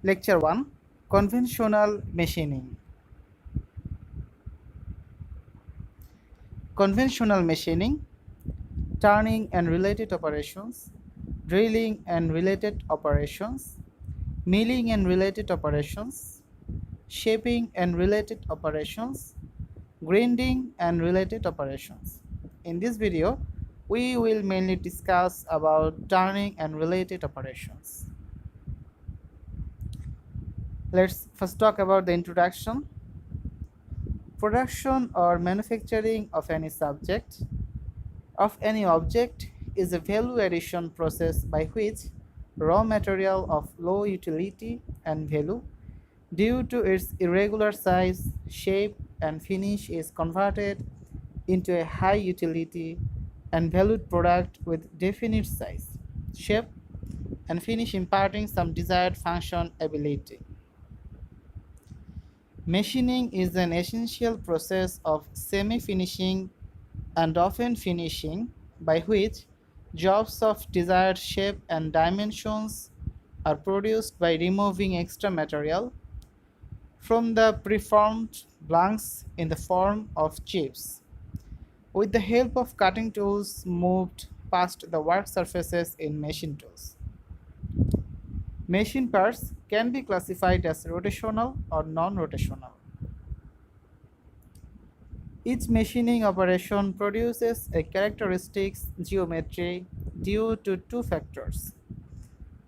Lecture 1, Conventional Machining. Conventional machining, turning and related operations, drilling and related operations, milling and related operations, shaping and related operations, grinding and related operations. In this video, we will mainly discuss about turning and related operations. Let's first talk about the introduction. Production or manufacturing of any subject of any object is a value addition process by which raw material of low utility and value due to its irregular size, shape, and finish is converted into a high utility and valued product with definite size, shape, and finish imparting some desired function ability. Machining is an essential process of semi-finishing and often finishing by which jobs of desired shape and dimensions are produced by removing extra material from the preformed blanks in the form of chips, with the help of cutting tools moved past the work surfaces in machine tools. Machine parts can be classified as rotational or non-rotational. Each machining operation produces a characteristic geometry due to two factors: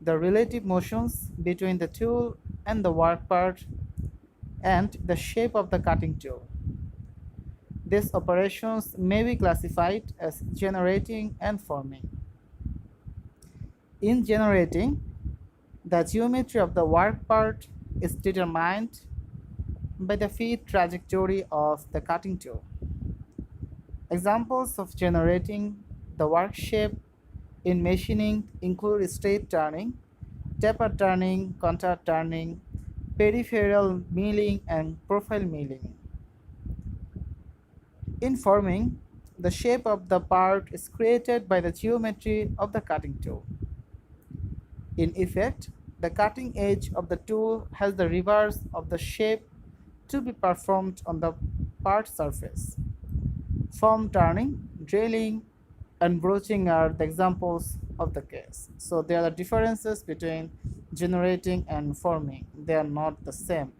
the relative motions between the tool and the work part, and the shape of the cutting tool. These operations may be classified as generating and forming. In generating, the geometry of the work part is determined by the feed trajectory of the cutting tool. Examples of generating the work shape in machining include straight turning, taper turning, contour turning, peripheral milling, and profile milling. In forming, the shape of the part is created by the geometry of the cutting tool. In effect, the cutting edge of the tool has the reverse of the shape to be performed on the part surface. Form turning, drilling, and broaching are the examples of the case. So there are differences between generating and forming. They are not the same.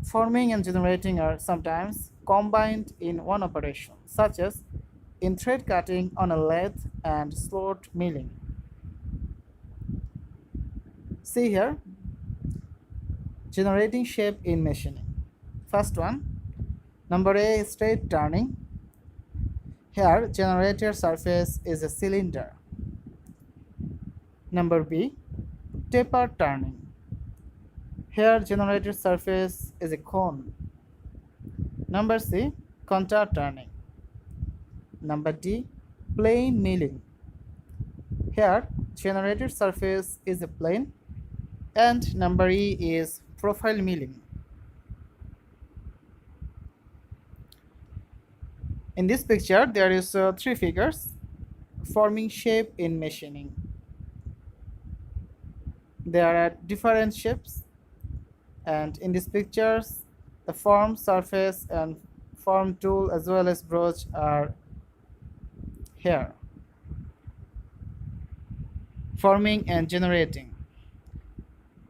Forming and generating are sometimes combined in one operation, such as in thread cutting on a lathe and slot milling. See here, generating shape in machining. First one, number A, straight turning. Here, generator surface is a cylinder. Number B, taper turning. Here, generator surface is a cone. Number C, contour turning. Number D, plane milling. Here, generator surface is a plane. And number E is profile milling. In this picture, there is three figures forming shape in machining. There are different shapes, and in these pictures, the form, surface, and form tool as well as broach are here. Forming and generating.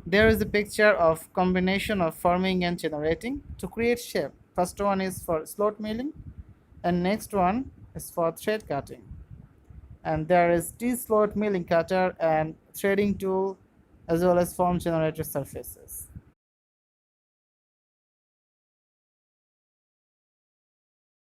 There is a picture of combination of forming and generating to create shape. First one is for slot milling, and next one is for thread cutting. And there is T-slot milling cutter and threading tool as well as form generator surfaces.